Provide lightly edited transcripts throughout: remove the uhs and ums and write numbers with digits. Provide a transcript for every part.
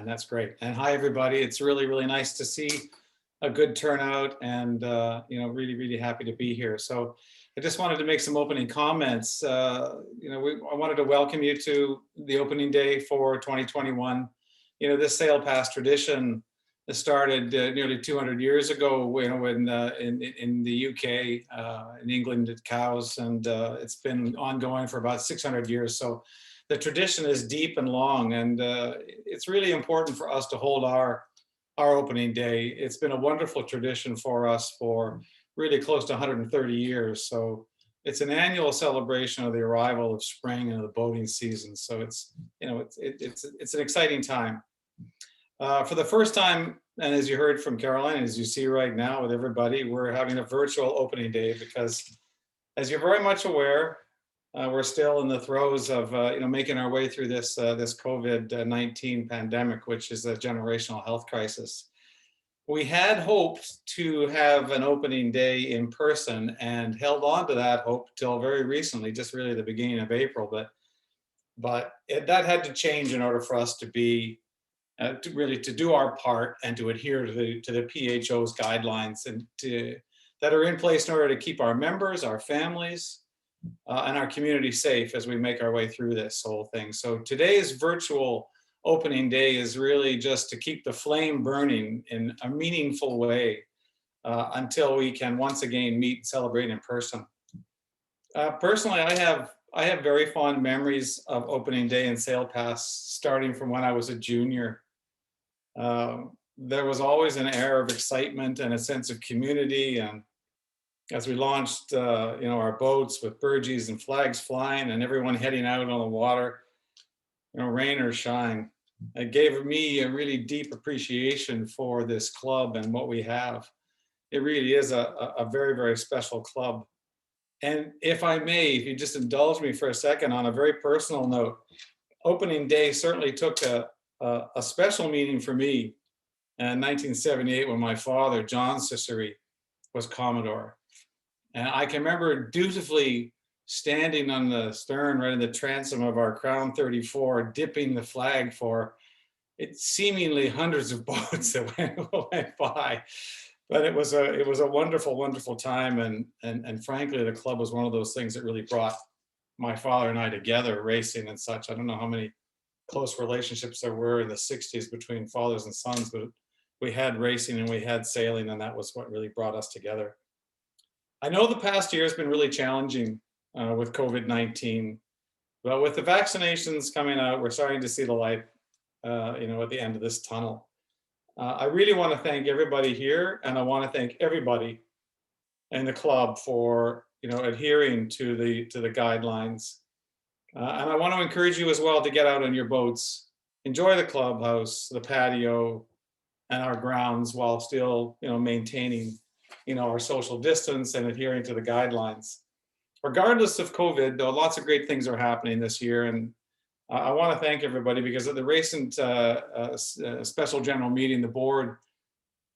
and that's great. And hi, everybody. It's really, really nice to see a good turnout, and really, really happy to be here. So I just wanted to make some opening comments. I wanted to welcome you to the opening day for 2021. This Sail Pass tradition started nearly 200 years ago, when in the UK, in England at Cowes, and it's been ongoing for about 600 years. So the tradition is deep and long, and it's really important for us to hold our opening day. It's been a wonderful tradition for us for really close to 130 years. So it's an annual celebration of the arrival of spring and of the boating season. So it's an exciting time. For the first time, and as you heard from Caroline, as you see right now with everybody, we're having a virtual opening day because, as you're very much aware, we're still in the throes of making our way through this COVID-19 pandemic, which is a generational health crisis. We had hoped to have an opening day in person and held on to that hope till very recently, just really the beginning of April. But that had to change in order for us to be to do our part and to adhere to the PHO's guidelines and that are in place in order to keep our members, our families, and our community safe as we make our way through this whole thing. So today's virtual opening day is really just to keep the flame burning in a meaningful way until we can once again meet and celebrate in person. Personally, I have very fond memories of opening day in Sail Pass, starting from when I was a junior. There was always an air of excitement and a sense of community, and as we launched our boats with burgees and flags flying and everyone heading out on the water, rain or shine, it gave me a really deep appreciation for this club and what we have. It really is a very, very special club. And if I may, if you just indulge me for a second on a very personal note, opening day certainly took a special meaning for me in 1978 when my father, John Ciceri, was Commodore. And I can remember dutifully standing on the stern, right in the transom of our Crown 34, dipping the flag for it seemingly hundreds of boats that went by. But it was a wonderful, wonderful time. And frankly, the club was one of those things that really brought my father and I together, racing and such. I don't know how many close relationships there were in the 60s between fathers and sons, but we had racing and we had sailing, and that was what really brought us together. I know the past year has been really challenging with COVID-19, but with the vaccinations coming out, we're starting to see the light, at the end of this tunnel. I really want to thank everybody here, and I want to thank everybody in the club for, adhering to the guidelines. And I want to encourage you as well to get out on your boats, enjoy the clubhouse, the patio, and our grounds while still, maintaining our social distance and adhering to the guidelines. Regardless of COVID, though, lots of great things are happening this year. And I want to thank everybody because at the recent special general meeting, the board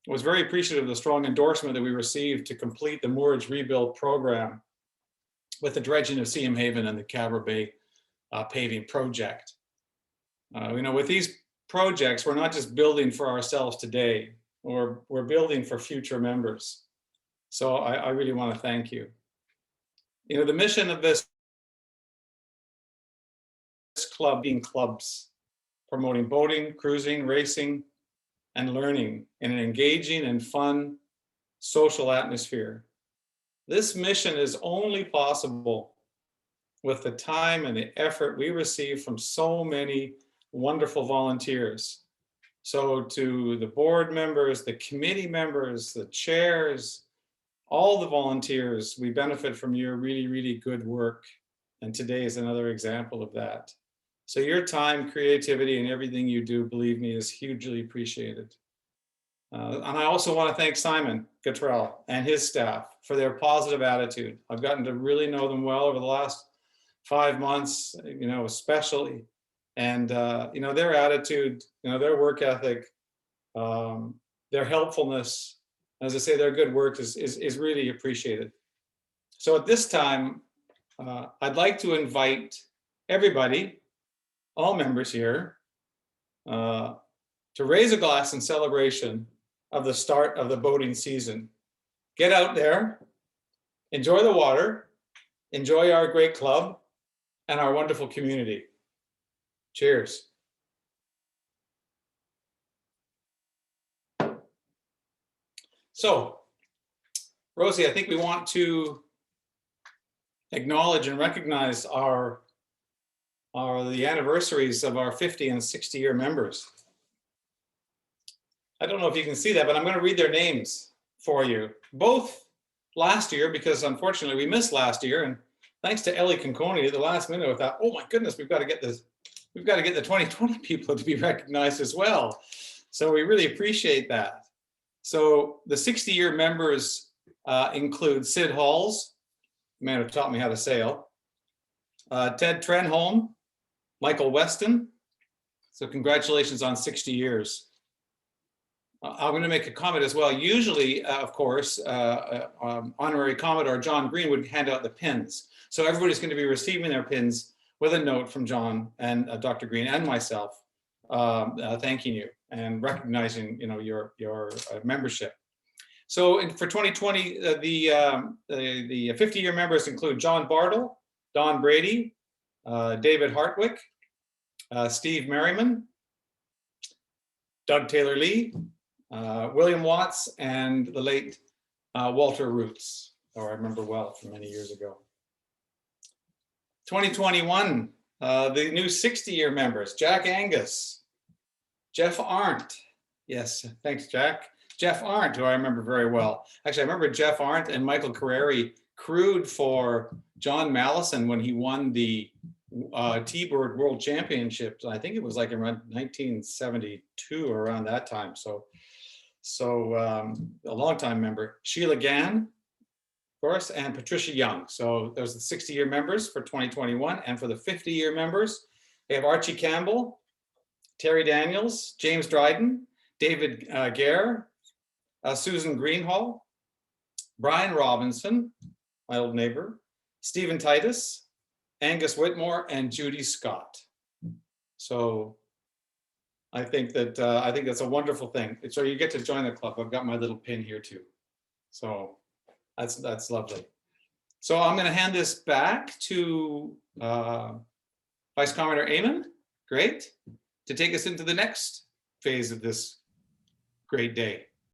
was very appreciative of the strong endorsement that we received to complete the moorage rebuild program with the dredging of Seaham Haven and the Cabra Bay paving project. With these projects, we're not just building for ourselves today, we're building for future members. So I really want to thank you. The mission of this club being clubs, promoting boating, cruising, racing, and learning in an engaging and fun social atmosphere. This mission is only possible with the time and the effort we receive from so many wonderful volunteers. So to the board members, the committee members, the chairs, all the volunteers, we benefit from your really, really good work. And today is another example of that. So your time, creativity, and everything you do, believe me, is hugely appreciated. And I also want to thank Simon Gatrell and his staff for their positive attitude. I've gotten to really know them well over the last 5 months, especially. And, their attitude, their work ethic, their helpfulness, as I say, their good work is really appreciated. So at this time, I'd like to invite everybody, all members here, to raise a glass in celebration of the start of the boating season. Get out there, enjoy the water, enjoy our great club and our wonderful community. Cheers. So, Rosie, I think we want to acknowledge and recognize the anniversaries of our 50 and 60-year members. I don't know if you can see that, but I'm going to read their names for you. Both last year, because unfortunately we missed last year, and thanks to Ellie Conconi at the last minute, I thought, oh my goodness, we've got to get the 2020 people to be recognized as well. So we really appreciate that. So the 60-year members include Sid Halls, the man who taught me how to sail, Ted Trenholm, Michael Weston. So congratulations on 60 years. I'm going to make a comment as well. Usually, of course, Honorary Commodore John Green would hand out the pins. So everybody's going to be receiving their pins with a note from John and Dr. Green and myself, thanking you and recognizing, your membership. So for 2020, the 50-year members include John Bartle, Don Brady, David Hartwick, Steve Merriman, Doug Taylor Lee, William Watts, and the late Walter Roots, who I remember well from many years ago. 2021, the new 60-year members, Jack Angus, Jeff Arndt. Yes, thanks, Jack. Jeff Arndt, who I remember very well. Actually, I remember Jeff Arndt and Michael Carreri crewed for John Mallison when he won the T-Bird World Championships. I think it was like around 1972 or around that time. So a long-time member. Sheila Gann, of course, and Patricia Young. So those are the 60-year members for 2021. And for the 50-year members, they have Archie Campbell, Terry Daniels, James Dryden, David Gare, Susan Greenhall, Brian Robinson, my old neighbor, Stephen Titus, Angus Whitmore, and Judy Scott. So I think that's a wonderful thing. So you get to join the club. I've got my little pin here too. So that's lovely. So I'm going to hand this back to Vice Commodore Eamon, great, to take us into the next phase of this great day.